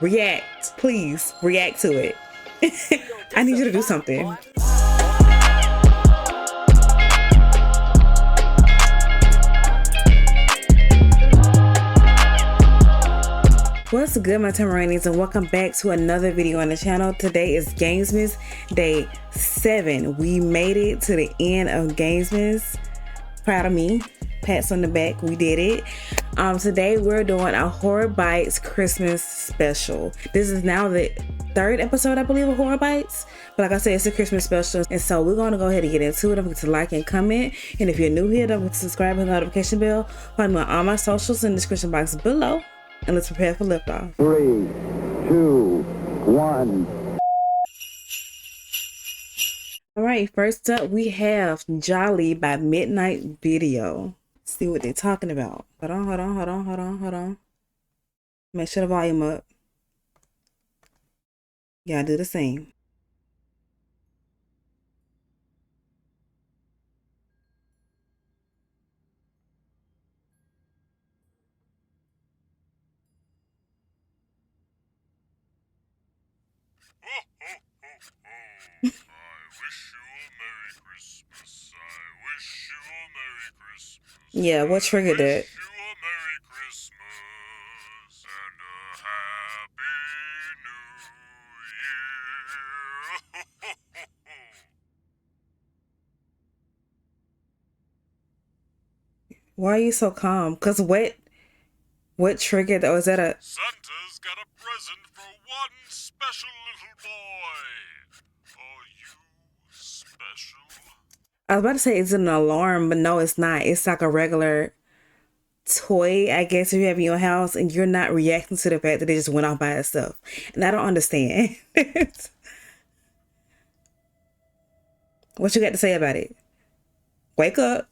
React, please. React to it. I need you to do something. What's good, my Tamaranians, and welcome back to another video on the channel. Today is Gamesmas Day 7. We made it to the end of Gamesmas. Proud of me. Pats on the back. We did it. Today we're doing a Horror Bytes Christmas special. This is now the third episode, I believe, of Horror Bytes. But like I said, it's a Christmas special. And so we're going to go ahead and get into it. Don't forget to like and comment. And if you're new here, don't forget to subscribe and notification bell. Find me on all my socials in the description box below. And let's prepare for liftoff. 3, 2, 1. Alright, first up we have Jolly by Midnight Video. Let's see what they're talking about. Hold on. Make sure the volume up. Yeah, do the same. I wish you a Merry Christmas. I wish you a Merry Christmas. Yeah, what triggered that? Wish you a Merry Christmas and a Happy New Year. Why are you so calm? Cause what triggered that? Was that a Santa's got a present for one special little boy. Are you special? I was about to say it's an alarm, but no, it's not. It's like a regular toy, I guess, if you have in your house and you're not reacting to the fact that it just went off by itself. And I don't understand. What you got to say about it? Wake up.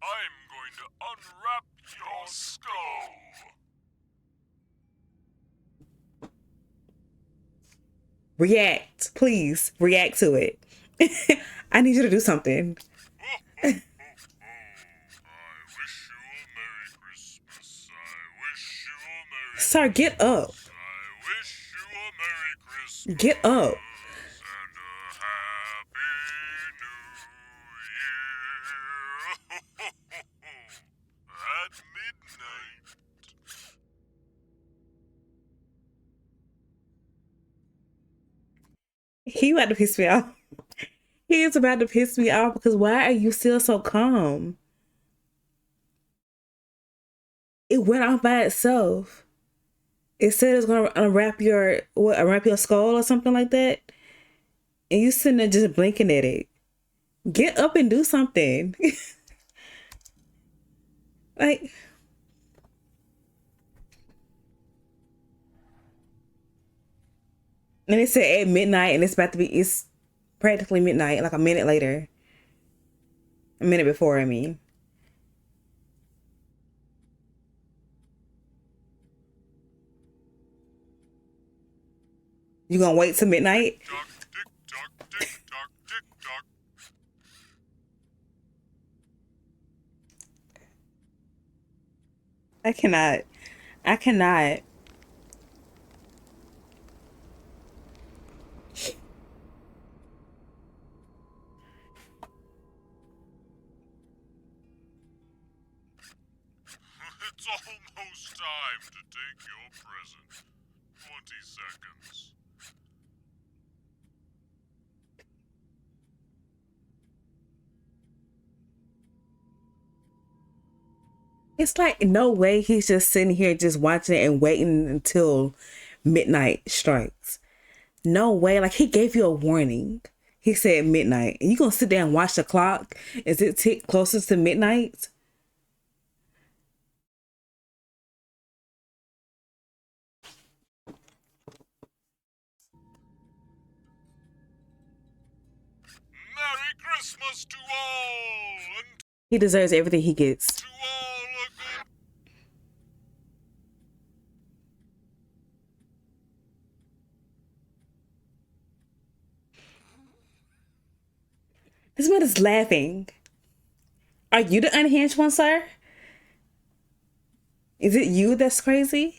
I'm going to unwrap your skull. React, please. React to it. I need you to do something. I wish you a Merry Christmas. I wish you a Merry Sir, get up. I wish you a Merry Christmas. Get up. And a Happy New Year. At midnight. He about to piss me off. He is about to piss me off because why are you still so calm? It went off by itself. It said it's gonna unwrap your skull or something like that. And you sitting there just blinking at it. Get up and do something. Like, and it said at midnight, and it's practically midnight, like a minute later. A minute before, I mean. You gonna wait till midnight? Tock, tick tock, tick tock, tick tock. I cannot. I cannot. It's almost time to take your present. 20 seconds. It's like no way he's just sitting here just watching it and waiting until midnight strikes. No way. Like, he gave you a warning. He said midnight. And you gonna sit there and watch the clock as it tick closer to midnight? Merry Christmas to all, and He deserves everything he gets. to all a good. This man is laughing. Are you the unhinged one, sir? Is it you that's crazy?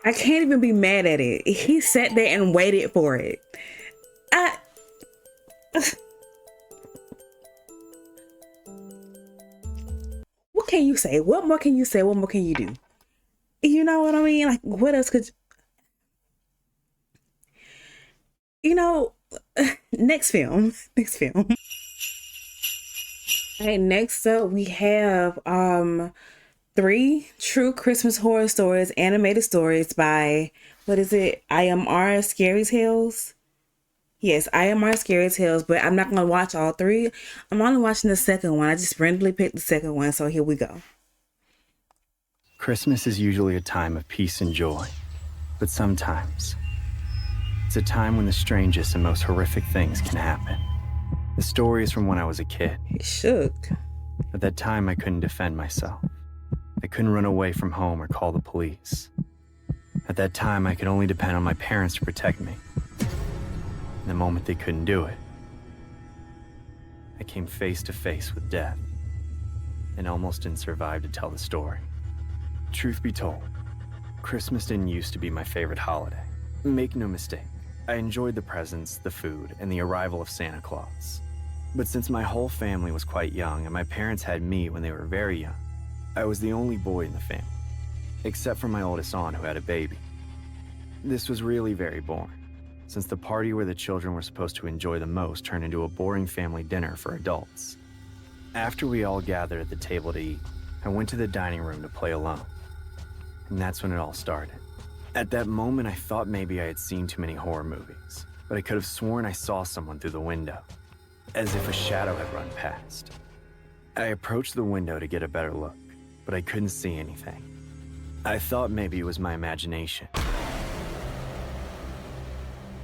I can't even be mad at it. He sat there and waited for it. What can you say? What more can you say? What more can you do? You know what I mean? Like, what else could you know? Next film. Next film. Okay, next up we have 3 true Christmas horror stories, animated stories by, what is it? IMR Scary Tales. Yes, IMR Scary Tales, but I'm not going to watch all 3. I'm only watching the second one. I just randomly picked the second one, so here we go. Christmas is usually a time of peace and joy, but sometimes it's a time when the strangest and most horrific things can happen. The story is from when I was a kid. It shook. At that time, I couldn't defend myself. I couldn't run away from home or call the police. At that time, I could only depend on my parents to protect me. And the moment they couldn't do it, I came face to face with death and almost didn't survive to tell the story. Truth be told, Christmas didn't used to be my favorite holiday. Make no mistake, I enjoyed the presents, the food, and the arrival of Santa Claus. But since my whole family was quite young and my parents had me when they were very young, I was the only boy in the family, except for my oldest aunt who had a baby. This was really very boring, since the party where the children were supposed to enjoy the most turned into a boring family dinner for adults. After we all gathered at the table to eat, I went to the dining room to play alone. And that's when it all started. At that moment, I thought maybe I had seen too many horror movies, but I could have sworn I saw someone through the window, as if a shadow had run past. I approached the window to get a better look, but I couldn't see anything. I thought maybe it was my imagination.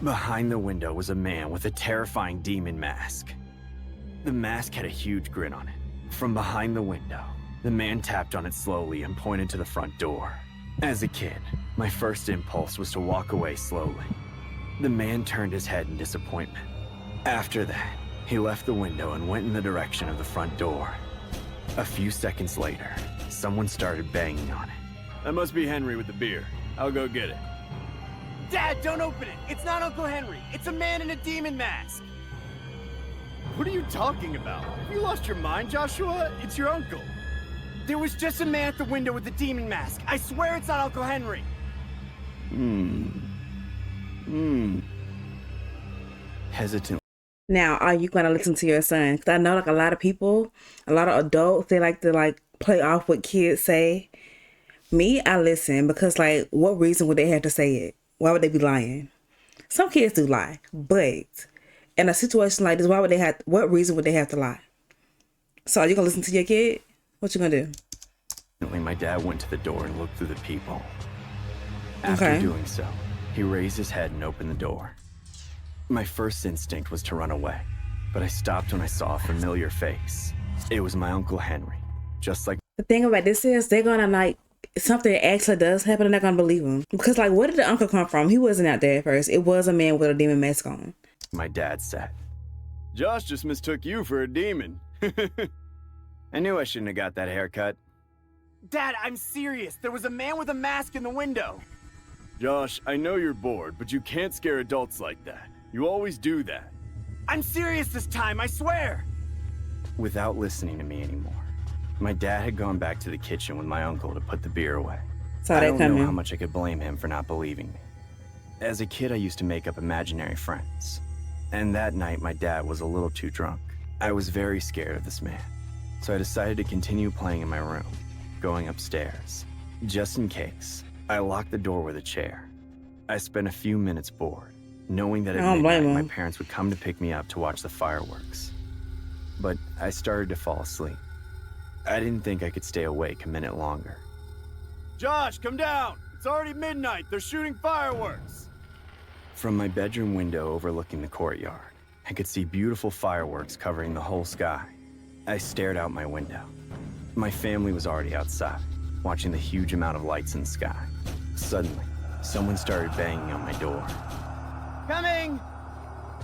Behind the window was a man with a terrifying demon mask. The mask had a huge grin on it. From behind the window, the man tapped on it slowly and pointed to the front door. As a kid, my first impulse was to walk away slowly. The man turned his head in disappointment. After that, he left the window and went in the direction of the front door. A few seconds later, someone started banging on it. That must be Henry with the beer. I'll go get it. Dad, don't open it! It's not Uncle Henry! It's a man in a demon mask! What are you talking about? Have you lost your mind, Joshua? It's your uncle. There was just a man at the window with a demon mask. I swear it's not Uncle Henry. Hesitant. Now, are you going to listen to your son? Because I know like a lot of people, a lot of adults, they like to like play off what kids say. Me, I listen because like what reason would they have to say it? Why would they be lying? Some kids do lie, but in a situation like this, what reason would they have to lie? So are you going to listen to your kid? What you going to do? My dad went to the door and looked through the peephole. After doing so, he raised his head and opened the door. My first instinct was to run away, but I stopped when I saw a familiar face. It was my Uncle Henry, just like... The thing about this is they're going to like, if something actually does happen, they're not going to believe him. Because like, where did the uncle come from? He wasn't out there at first. It was a man with a demon mask on. My dad said. Josh just mistook you for a demon. I knew I shouldn't have got that haircut. Dad, I'm serious. There was a man with a mask in the window. Josh, I know you're bored, but you can't scare adults like that. You always do that. I'm serious this time, I swear. Without listening to me anymore, my dad had gone back to the kitchen with my uncle to put the beer away. I don't know how much I could blame him for not believing me. As a kid, I used to make up imaginary friends. And that night, my dad was a little too drunk. I was very scared of this man, so I decided to continue playing in my room, going upstairs. Just in case, I locked the door with a chair. I spent a few minutes bored, knowing that at midnight my parents would come to pick me up to watch the fireworks. But I started to fall asleep. I didn't think I could stay awake a minute longer. Josh, come down! It's already midnight! They're shooting fireworks! From my bedroom window overlooking the courtyard, I could see beautiful fireworks covering the whole sky. I stared out my window. My family was already outside, watching the huge amount of lights in the sky. Suddenly, someone started banging on my door. Coming!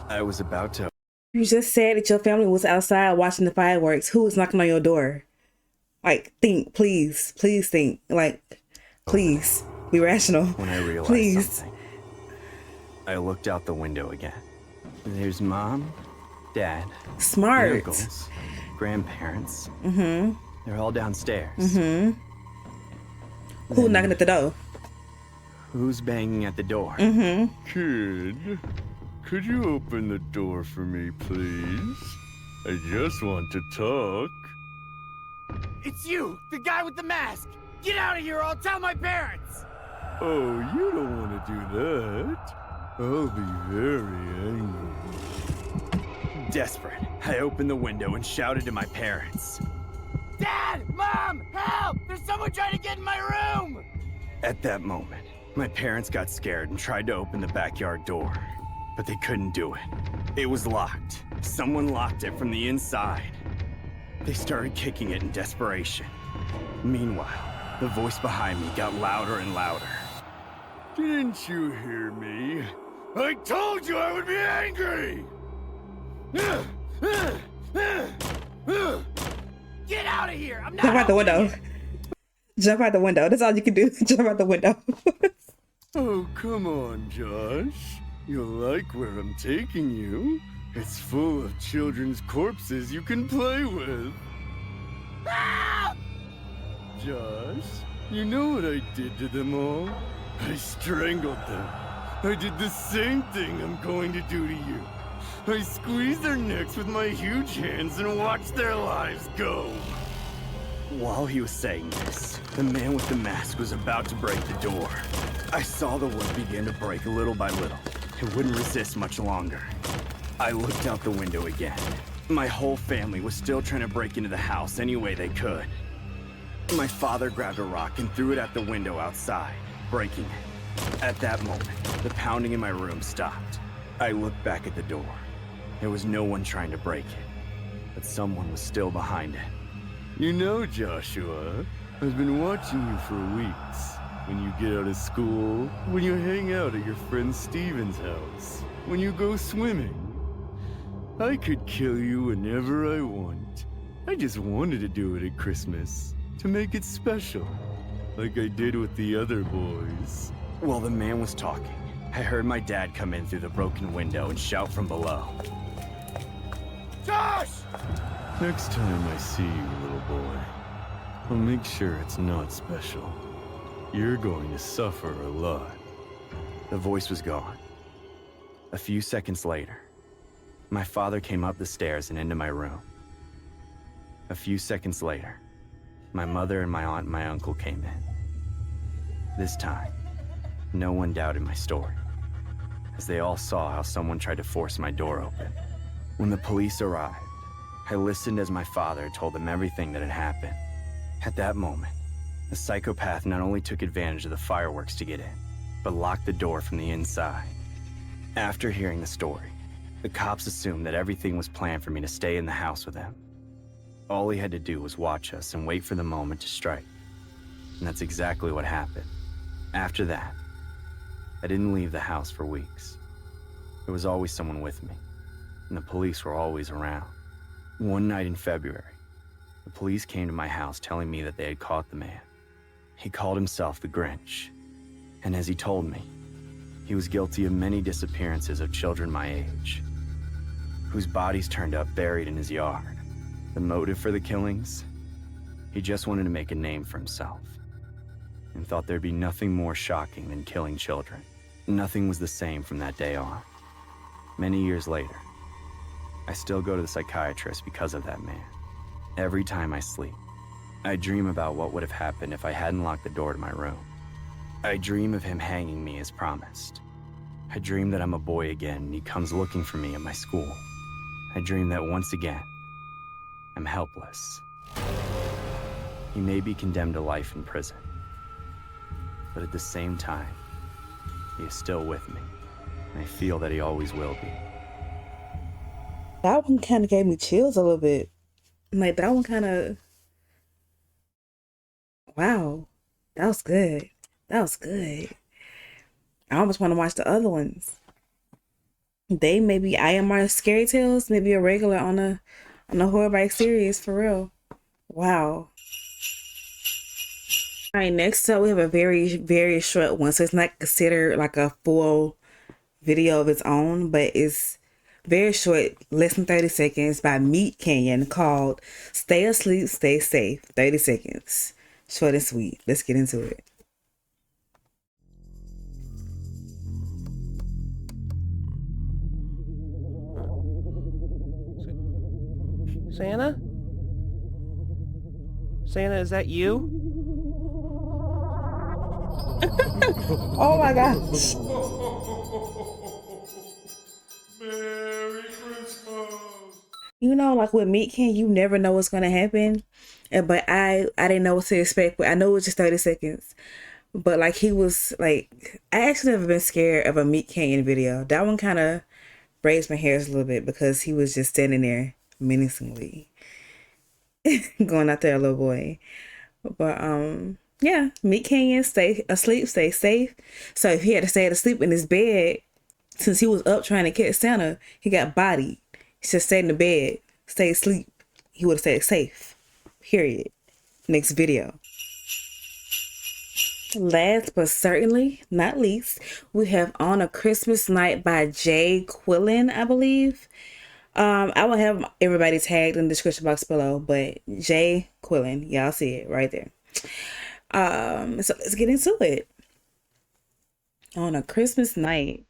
I was about to... You just said that your family was outside watching the fireworks. Who was knocking on your door? Like, think, please. Please think. Like, please. Be rational. When I realized please. something, I looked out the window again. There's Mom, Dad, Smart. my uncles, grandparents. Mm-hmm. They're all downstairs. Mm-hmm. Who knocking at the door? Who's banging at the door? Mm-hmm. Kid, could you open the door for me, please? I just want to talk. It's you, the guy with the mask! Get out of here or I'll tell my parents! Oh, you don't want to do that. I'll be very angry. Desperate, I opened the window and shouted to my parents. Dad! Mom! Help! There's someone trying to get in my room! At that moment, my parents got scared and tried to open the backyard door, but they couldn't do it. It was locked. Someone locked it from the inside. They started kicking it in desperation. Meanwhile, the voice behind me got louder and louder. Didn't you hear me? I told you I would be angry! Get out of here! I'm not Jump out the window. opening it. Jump out the window. That's all you can do. Jump out the window. Oh, come on, Josh. You'll like where I'm taking you. It's full of children's corpses you can play with. Help! Josh, you know what I did to them all? I strangled them. I did the same thing I'm going to do to you. I squeezed their necks with my huge hands and watched their lives go. While he was saying this, the man with the mask was about to break the door. I saw the wood begin to break little by little. It wouldn't resist much longer. I looked out the window again. My whole family was still trying to break into the house any way they could. My father grabbed a rock and threw it at the window outside, breaking it. At that moment, the pounding in my room stopped. I looked back at the door. There was no one trying to break it, but someone was still behind it. You know, Joshua, I've been watching you for weeks. When you get out of school, when you hang out at your friend Steven's house, when you go swimming. I could kill you whenever I want. I just wanted to do it at Christmas, to make it special, like I did with the other boys. While the man was talking, I heard my dad come in through the broken window and shout from below. Josh! Next time I see you, little boy, I'll make sure it's not special. You're going to suffer a lot. The voice was gone. A few seconds later, my father came up the stairs and into my room. A few seconds later, my mother and my aunt and my uncle came in. This time, no one doubted my story, as they all saw how someone tried to force my door open. When the police arrived, I listened as my father told them everything that had happened. At that moment, the psychopath not only took advantage of the fireworks to get in, but locked the door from the inside. After hearing the story, the cops assumed that everything was planned for me to stay in the house with him. All he had to do was watch us and wait for the moment to strike. And that's exactly what happened. After that, I didn't leave the house for weeks. There was always someone with me, and the police were always around. One night in February, the police came to my house telling me that they had caught the man. He called himself the Grinch, and as he told me, he was guilty of many disappearances of children my age, whose bodies turned up buried in his yard. The motive for the killings? He just wanted to make a name for himself, and thought there'd be nothing more shocking than killing children. Nothing was the same from that day on. Many years later, I still go to the psychiatrist because of that man. Every time I sleep, I dream about what would have happened if I hadn't locked the door to my room. I dream of him hanging me as promised. I dream that I'm a boy again and he comes looking for me at my school. I dream that once again, I'm helpless. He may be condemned to life in prison, but at the same time, he is still with me, and I feel that he always will be. That one kind of gave me chills a little bit. Like that one kind of, wow, that was good. That was good. I almost want to watch the other ones. They maybe IMR Scary Tales, maybe a regular on the Horror Bike series for real. Wow. All right, next up we have a very short one, so it's not considered like a full video of its own, but it's very short, less than 30 seconds by Meat Canyon called Stay Asleep, Stay Safe. 30 seconds. Short and sweet. Let's get into it. Santa? Santa, is that you? Oh my gosh. Merry Christmas! You know, like with Meat Canyon, you never know what's gonna happen. But I didn't know what to expect, but I know it was just 30 seconds. But like he was like, I actually never been scared of a Meat Canyon video. That one kind of raised my hairs a little bit because he was just standing there menacingly going out there, little boy. But yeah, Meat Canyon, stay asleep, stay safe. So if he had to stay asleep in his bed, since he was up trying to catch Santa, he got bodied. He just stayed in the bed, stay asleep. He would have stayed safe. Period. Next video. Last but certainly not least, we have On a Christmas Night by Jay Quillen, I believe. I will have everybody tagged in the description box below, but Jay Quillen, y'all see it right there. So let's get into it. On a Christmas Night.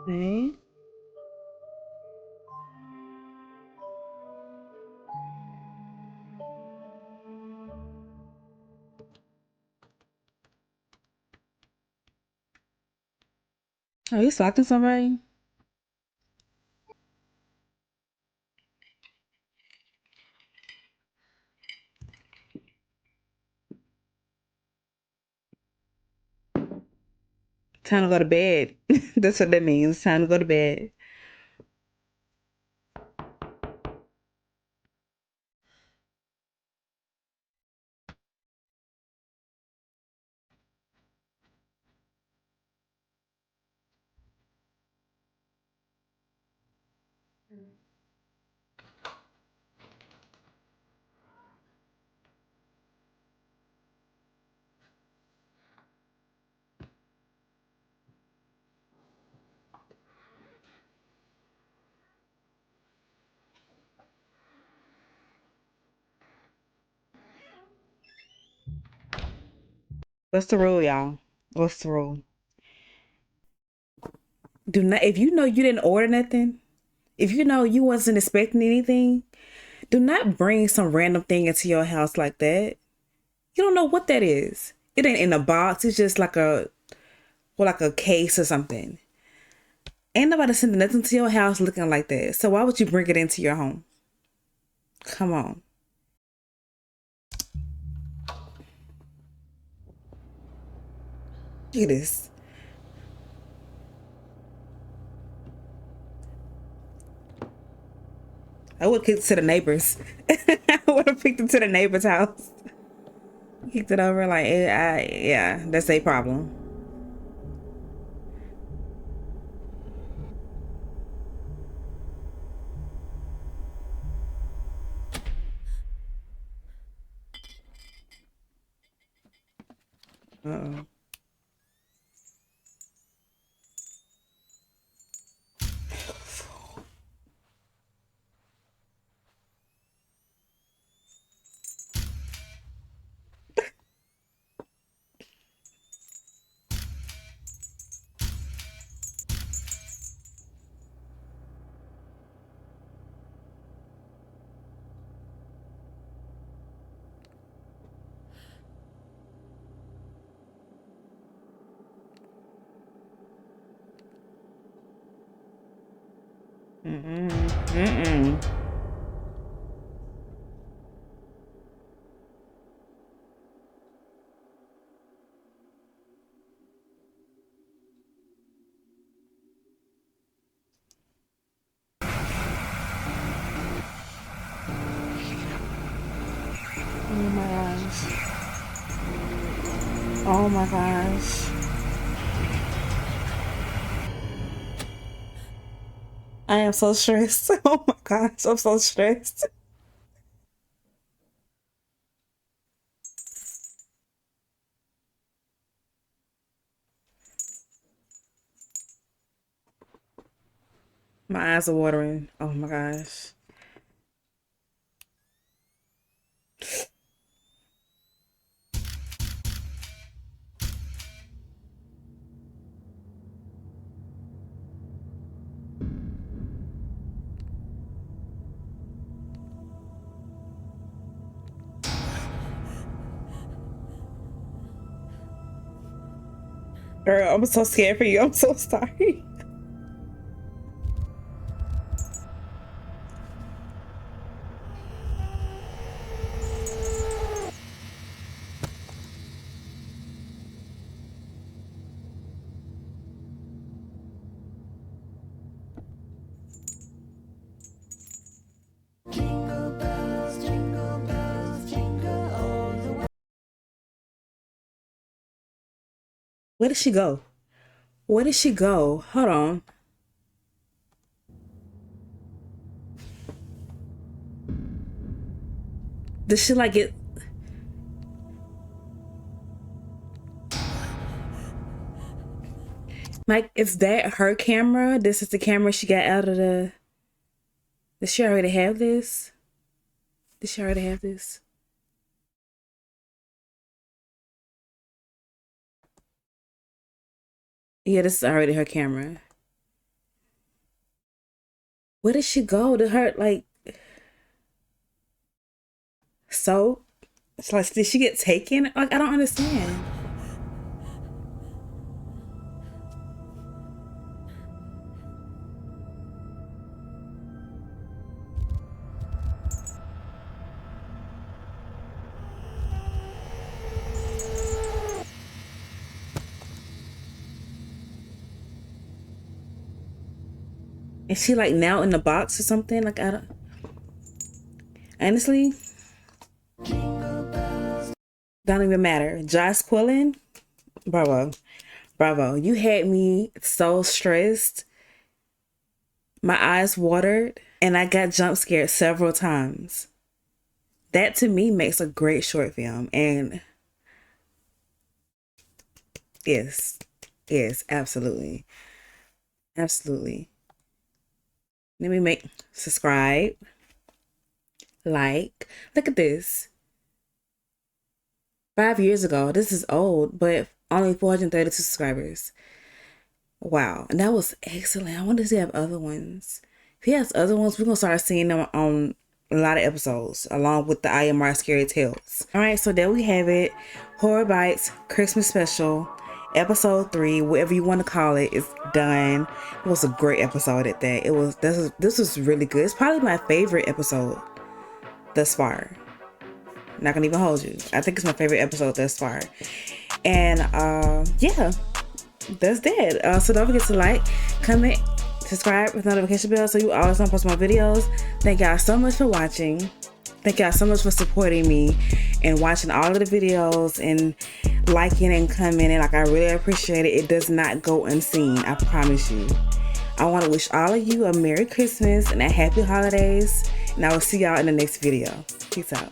Okay. Are you stalking somebody? Time to go to bed. That's what that means. Time to go to bed. What's the rule, y'all? What's the rule? Do not, if you know you didn't order nothing, if you know you wasn't expecting anything, do not bring some random thing into your house like that. You don't know what that is. It ain't in a box. It's just like a case or something. Ain't nobody sending nothing to your house looking like that. So why would you bring it into your home? Come on. Look at this. I would have kicked it to the neighbors. I would have picked it to the neighbor's house. Kicked it over like, yeah, that's a problem. Uh-oh. Oh my gosh. Oh my gosh. I am so stressed. Oh my gosh, I'm so stressed. My eyes are watering. Oh my gosh. Girl, I'm so scared for you. I'm so sorry. Where did she go? Where did she go? Hold on. Did she like it? Like, is that her camera? This is the camera she got out of the... Does she already have this? Did she already have this? Yeah, this is already her camera. Where did she go? Did her, like... So? It's like, did she get taken? Like, I don't understand. Is she like now in the box or something? Like, I don't... Honestly, don't even matter. Josh Quillen, bravo. Bravo. You had me so stressed. My eyes watered and I got jump scared several times. That to me makes a great short film. And yes, absolutely. Absolutely. Let me subscribe, like, look at this. 5 years ago, this is old, but only 432 subscribers. Wow, and that was excellent. I wonder if he have other ones. If he has other ones, we're gonna start seeing them on a lot of episodes, along with the IMR Scary Tales. All right, so there we have it. Horror Bytes Christmas Special, episode 3, whatever you want to call it, is done. It was a great episode at that. This was really good. It's probably my favorite episode thus far. Not gonna even hold you. I think it's my favorite episode thus far. And yeah, that's that. So don't forget to like, comment, subscribe with notification bell so you always don't post my videos. Thank y'all so much for watching. Thank y'all so much for supporting me and watching all of the videos and liking and commenting. Like, I really appreciate it. It does not go unseen, I promise you. I want to wish all of you a Merry Christmas and a Happy Holidays, and I will see y'all in the next video. Peace out.